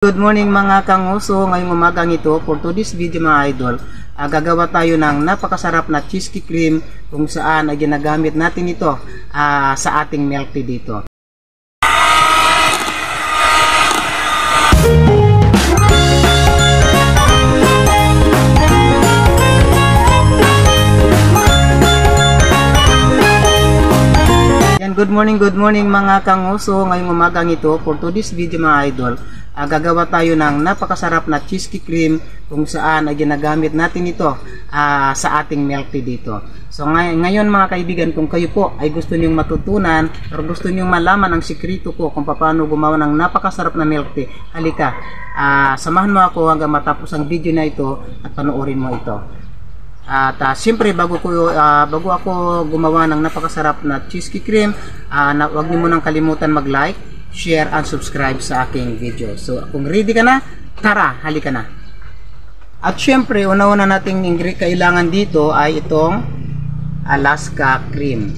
Good morning mga kanguso, ngayong umagang ito for today's video mga idol, gagawa tayo ng napakasarap na cheesecake cream kung saan ay ginagamit natin ito sa ating milk tea dito. Yan, good morning mga kanguso, ngayong umagang ito for today's video mga idol. Gagawa tayo ng napakasarap na cheesecake cream kung saan ay ginagamit natin ito sa ating milk tea dito. So ngayon mga kaibigan, kung kayo po ay gusto niyong matutunan o gusto niyong malaman ang sikreto ko kung paano gumawa ng napakasarap na milk tea, halika, samahan mo ako hanggang matapos ang video na ito at panoorin mo ito. At siyempre bago ako gumawa ng napakasarap na cheesecake cream, huwag niyo munang kalimutan mag-like, share and subscribe sa aking video. So kung ready ka na, tara, halika na. At syempre, una-una nating kailangan dito ay itong Alaska cream.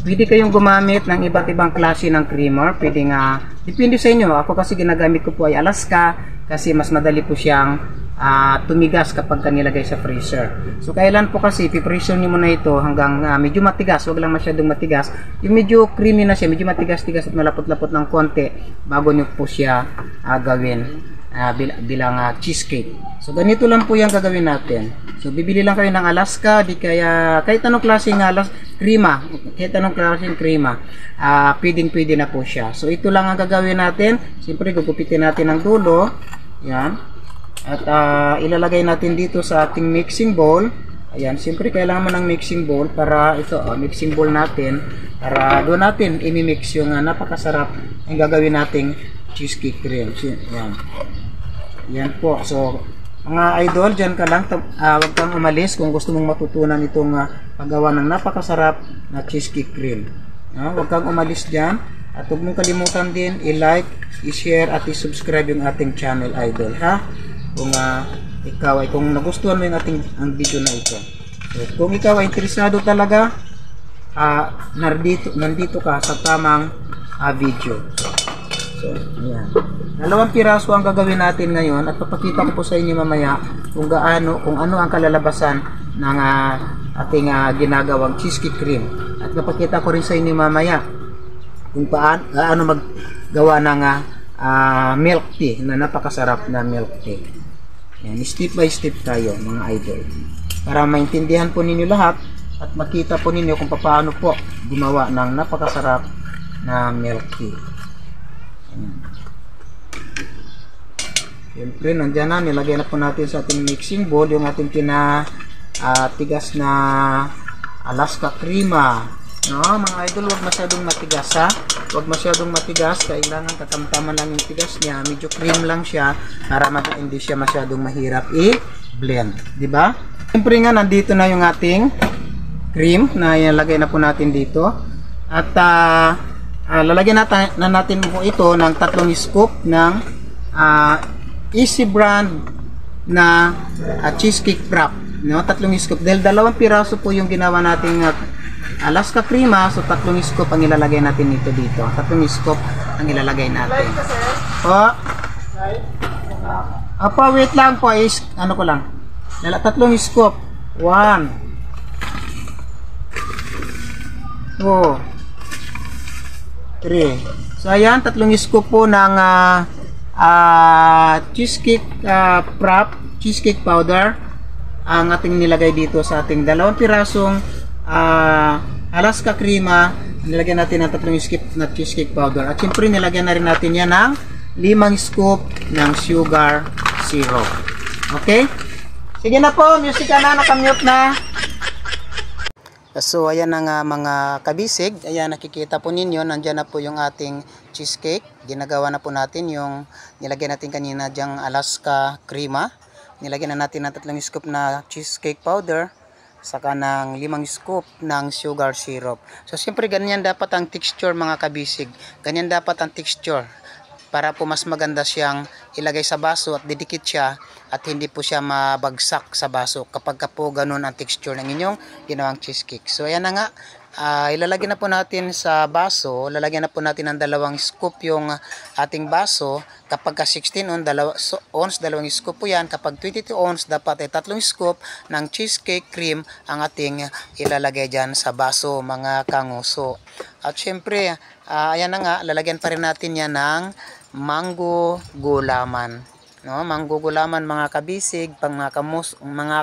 Pwede kayong gumamit ng iba't ibang klase ng creamer. Pwede nga, depende sa inyo. Ako kasi ginagamit ko po ay Alaska kasi mas madali po siyang tumigas kapag nilagay sa freezer. So kailan po kasi pipresso niyo muna ito hanggang medyo matigas, wag lang masyadong matigas. Yung medyo creamy na siya, medyo matigas-tigas at malapot-lapot ng konti bago niyo po siya gawin bilang cheesecake. So ganito lang po yung gagawin natin. So bibili lang kayo ng Alaska, di kaya kahit anong klaseng krema, pwedeng-pwede na po siya. So ito lang ang gagawin natin. Siyempre gugupitin natin ang dulo. Yan. At ilalagay natin dito sa ating mixing bowl. Ayan, siyempre kailangan mo ng mixing bowl para ito, mixing bowl natin para doon natin i-mix yung napakasarap ang gagawin nating cheesecake cream. Ayan. Yan po. So, mga idol, dyan ka lang, huwag kang umalis kung gusto mong matutunan itong paggawa ng napakasarap na cheesecake cream. Huwag kang umalis dyan. At huwag mong kalimutan din i-like, i-share at i-subscribe yung ating channel idol, ha? Kung nagustuhan mo yung ang video na ito. So, kung ikaw ay interesado talaga, nandito ka sa tamang video. So, ayan. 2 piraso ang gagawin natin ngayon at papakita ko po sa inyo mamaya kung ano ang kalalabasan ng ating ginagawang cheesecake cream. At papakita ko rin sa inyo mamaya kung paano maggawa ng milk tea na napakasarap na milk tea. Yan, step by step tayo mga idol para maintindihan po ninyo lahat at makita po ninyo kung paano po gumawa ng napakasarap na milk tea. Siyempre nandiyan na, nilagay na po natin sa ating mixing bowl yung ating tigas na Alaska crema. Mga idol, huwag masyadong matigas ha. Huwag masyadong matigas, kailangan katamtaman lang yung tigas niya, medyo cream lang siya para hindi siya masyadong mahirap i-blend, di ba? Siyempre nga nandito na yung ating cream na ilagay na po natin dito. At lalagyan na natin po ito ng 3 scoop ng Easy brand na cheesecake wrap, 3 scoop dahil 2 piraso po yung ginawa nating Alaska crema, so 3 scoop ang ilalagay natin dito. 3 scoop ang ilalagay natin. Wait lang po, ko lang. 3 scoop. 1 2 3. So ayan, 3 scoop po ng cheesecake wrap, cheesecake powder ang ating nilagay dito sa ating 2 pirasong Alaska crema. Nilagyan natin ng 3 scoop na cheesecake powder at siyempre nilagyan na rin natin yan ng 5 scoop ng sugar syrup. Okay? Sige na po, music na, nakamute na. So ayan na nga mga kabisig, ayan nakikita po ninyo, nandyan na po yung ating cheesecake. Ginagawa na po natin yung nilagyan natin kanina dyang Alaska crema. Nilagyan na natin ng 3 scoop na cheesecake powder saka ng 5 scoop ng sugar syrup. So siyempre ganyan dapat ang texture mga kabisig. Ganyan dapat ang texture para po mas maganda siyang ilagay sa baso at didikit siya at hindi po siya mabagsak sa baso kapag po ganun ang texture ng inyong ginawang cheesecake. So ayan na nga, Ilalagay na po natin sa baso, lalagyan na po natin ng 2 scoop yung ating baso. Kapag ka 16 ounce, 2 scoop po yan. Kapag 22 ounce, dapat ay 3 scoop ng cheesecake cream ang ating ilalagay dyan sa baso, mga kanguso. At syempre, ayan na nga, lalagyan pa rin natin yan ng mango gulaman. No, manggugulaman mga kabisig, mga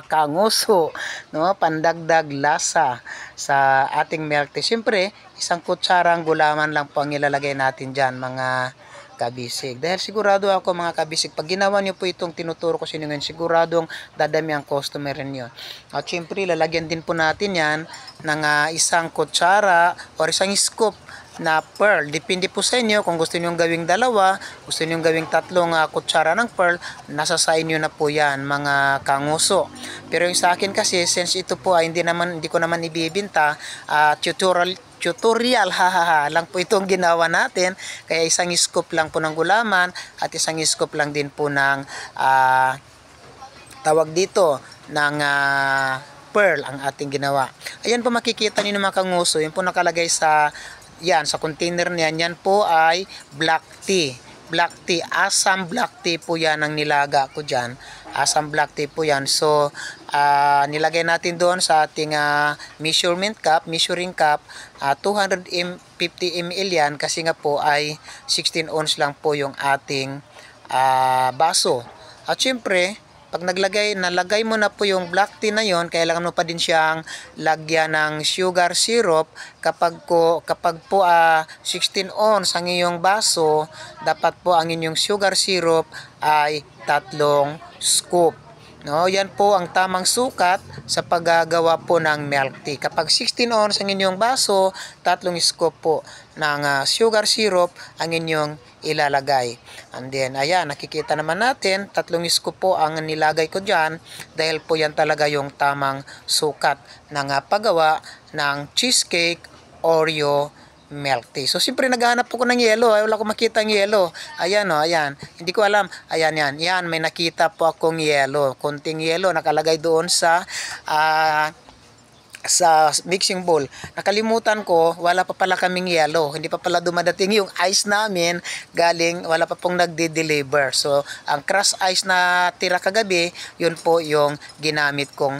kanguso, no, pandagdag lasa sa ating milk tea. Siyempre, 1 kutsarang gulaman lang po ang ilalagay natin diyan, mga kabisig. Dahil sigurado ako mga kabisig, pag ginawa niyo po itong tinuturo ko sa inyo ngayon, siguradong dadami ang customer niyo. At siyempre, lalagyan din po natin yan ng 1 kutsara or 1 scoop na pearl. Depende po sa inyo kung gusto niyo gawing 2, gusto niyo gawing 3 kutsara ng pearl, nasa sa inyo na po yan, mga kanguso. Pero yung sa akin kasi, since ito po ay hindi ko naman ibibinta, tutorial lang po itong ginawa natin, kaya 1 scoop lang po ng gulaman at 1 scoop lang din po ng tawag dito ng pearl ang ating ginawa. Ayan po makikita niyo mga kanguso, yun po nakalagay sa container niyan. Yan po ay black tea. Black tea, Assam black tea po yan ang nilaga ko dyan. Assam black tea po yan. So, nilagay natin doon sa ating measuring cup, 250 ml yan kasi nga po ay 16 ounce lang po yung ating baso. At syempre, pag nalagay mo na po yung black tea na yon, kailangan mo pa din siyang lagyan ng sugar syrup. Kapag po 16 ounce ang iyong baso, dapat po ang inyong sugar syrup ay 3 scoop. No, yan po ang tamang sukat sa paggagawa po ng milk tea. Kapag 16 ounce ang inyong baso, 3 scoop po ng sugar syrup ang inyong ilalagay. And then, ayan, nakikita naman natin, 3 scoop po ang nilagay ko dyan dahil po yan talaga yung tamang sukat ng paggawa ng cheesecake Oreo milk tea. So, siyempre naghahanap po ko ng yelo. Wala ko makita ng yelo. Ayan o, ayan. Hindi ko alam. Ayan yan. Yan, may nakita po akong yelo. Konting yelo nakalagay doon sa mixing bowl. Nakalimutan ko, wala pa pala kaming yelo. Hindi pa pala dumadating yung ice namin wala pa pong nagde-deliver. So, ang crush ice na tira kagabi, yun po yung ginamit kong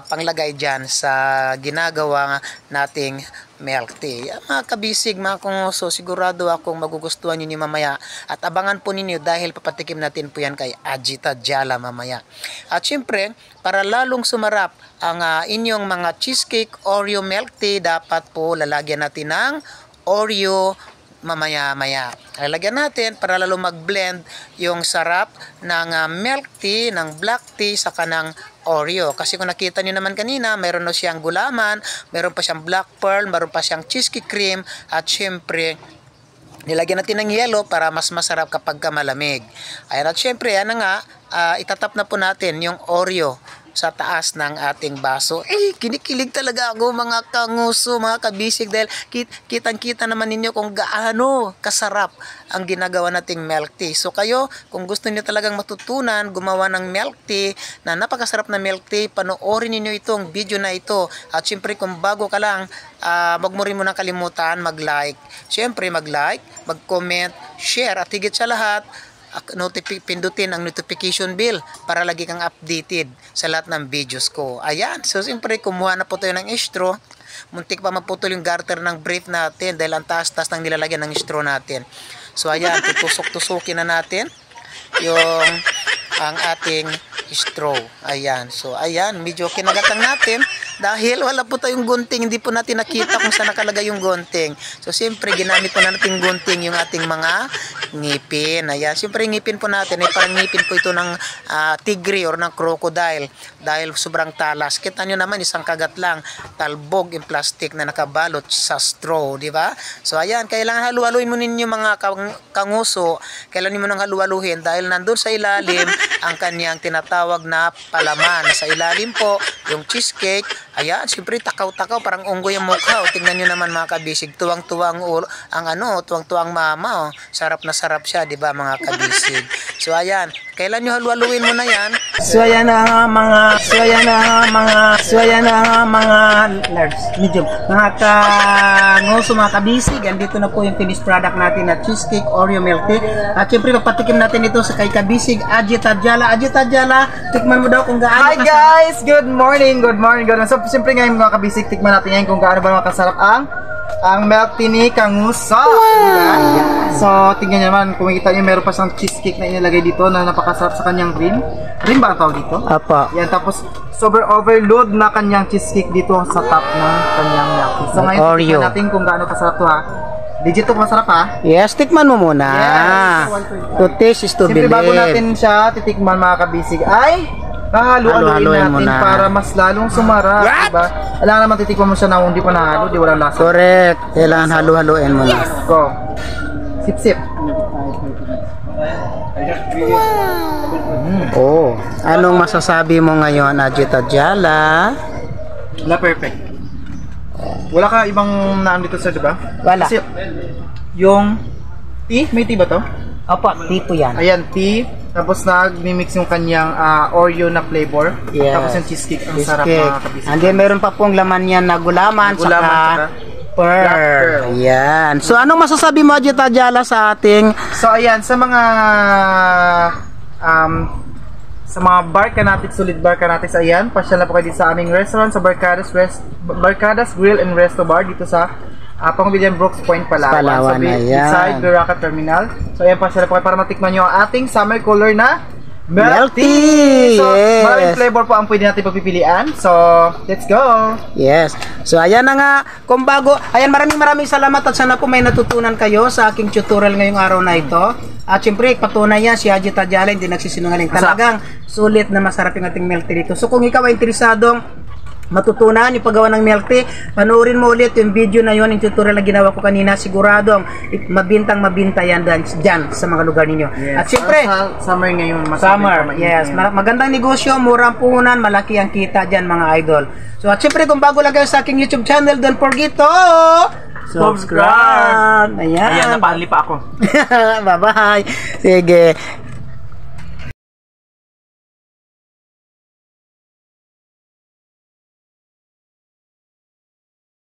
panglagay dyan sa ginagawa nating milk tea. Mga kabisig, mga kunguso, sigurado akong magugustuhan ninyo mamaya at abangan po ninyo dahil papatikim natin po yan kay Ajita Jala mamaya. At syempre, para lalong sumarap ang inyong mga cheesecake Oreo milk tea, dapat po lalagyan natin ng Oreo mamaya-maya. Lalagyan natin para lalo mag-blend yung sarap ng milk tea, ng black tea sa kanang Oreo. Kasi kung nakita nyo naman kanina, mayroon na siyang gulaman, mayroon pa siyang black pearl, mayroon pa siyang cheesecake cream, at syempre, nilagyan natin ng yelo para mas masarap kapag malamig. Ayan, at syempre, yan na nga, itatap na po natin yung Oreo sa taas ng ating baso. Kinikilig talaga ako mga kanguso, mga kabisig, dahil kitang-kita naman ninyo kung gaano kasarap ang ginagawa nating milk tea. So kayo, kung gusto niyo talagang matutunan gumawa ng milk tea na napakasarap na milk tea, panoorin niyo itong video na ito. At syempre, kung bago ka lang, wag mo rin muna kalimutan mag-like. Syempre, mag-like, mag-comment, share, at higit sa lahat, pindutin ang notification bell para lagi kang updated sa lahat ng videos ko. Ayan, so siyempre kumuha na po tayo ng straw. Muntik pa maputol yung garter ng brief natin dahil ang taas-taas ng nilalagyan ng straw natin. So ayan, tutusok-tusukin na natin ang ating straw. Ayan, so ayan, medyo kinagatang natin dahil wala po tayong gunting, hindi po natin nakita kung saan nakalagay yung gunting. So siyempre ginamit po natin gunting yung ating mga ngipin. Ayan, siyempre ngipin po natin ay parang ngipin po ito ng tigre or ng crocodile dahil sobrang talas. Kita nyo naman, isang kagat lang, talbog yung plastic na nakabalot sa straw, di ba? So ayan, kailangan halu-haluin mo ninyo mga kanguso, kailangan mo nang halu-haluhin dahil nandun sa ilalim ang kanyang tinatawag na palaman. Sa ilalim po yung cheesecake. Ayan, siyempre takaw-takaw, parang unggoy ang mukha. Tingnan nyo naman mga kabisig, tuwang-tuwang tuwang-tuwang mama. Sarap na sarap siya, di ba mga kabisig? So ayan, kailan nyo halu-haluin mo na yan, So ayan na nga mga large, medium, mga kangoso, mga kabisig. Andito na po yung finished product natin na cheesecake Oreo milk tea. At syempre papatikim natin ito sa kay kabisig Ajit Adjala. Tikman mo daw kung gaano Hi guys! Good morning! So siyempre ngayon mga kabisig, tikman natin ngayon kung gaano ba makasarap ang milk tea ni Kanguso. Wow. So tingnan nyo naman, kung makikita nyo meron pa siyang cheesecake na inilagay dito na napakasarap sa kanyang cream. Cream ba ang tawag dito? Apa. Yan, tapos sober overload na kanyang cheesecake dito sa top ng kanyang milk tea. So ngayon tikman natin kung gaano kasarap to ha. Legit to, masarap ha? Yes, tikman mo muna. Yes. To taste is to believe. Siyempre bago natin siya titikman mga kabisig ay halu-haluin natin para mas lalong sumarap, diba? Alam naman titikman mo siya na hindi pa nahalo, di walang lasa. Correct. Kailangan halu-haluin mo na. Go. Sip-sip. Oh, anong masasabi mo ngayon, Ajit Adjala? Wala, perfect. Wala ka ibang naan dito sir, diba? Wala. Kasi yung tea, may tea ba to? Opo, tipo yan. Ayan, tea. Tapos nag-mix yung kanyang Oreo na flavor. Yes. Tapos yung cheesecake. Ang sarap mga kabisig. And then meron pa pong laman yan na gulaman saka pearl. Ayan. So anong masasabi mo, Ajit Adjala, sa ating... So ayan, sa mga solid bar fanatics, ayan, pasyal na po kayo dito sa aming restaurant sa Barcadas Grill and Resto Bar dito sa Pangbilian Brooks Point, Palawan. So, beside Baraka Terminal. So ayan, pasyal na po kayo para matikman nyo ang ating summer color na milk tea. So maraming flavor po ang pwede natin pagpipilian. So let's go. Yes. So ayan na nga, kung bago, ayan, maraming salamat at sana po may natutunan kayo sa aking tutorial ngayong araw na ito. At syempre, patunay yan, si Ajit Adjala hindi nagsisinungaling. Talagang sulit na masarap yung ating milk tea dito. So kung ikaw ay interesadong matutunan yung paggawa ng milk tea, panoorin mo ulit yung video na yun, yung tutorial na ginawa ko kanina. Siguradong mabinta yan dyan sa mga lugar ninyo. Yes. At syempre, summer ngayon, yes, magandang negosyo, murang puhunan, malaki ang kita dyan mga idol. So at syempre, kung bago lang kayo sa aking YouTube channel, don't forget to subscribe. Ayan, napali pa ako. Bye-bye. Sige.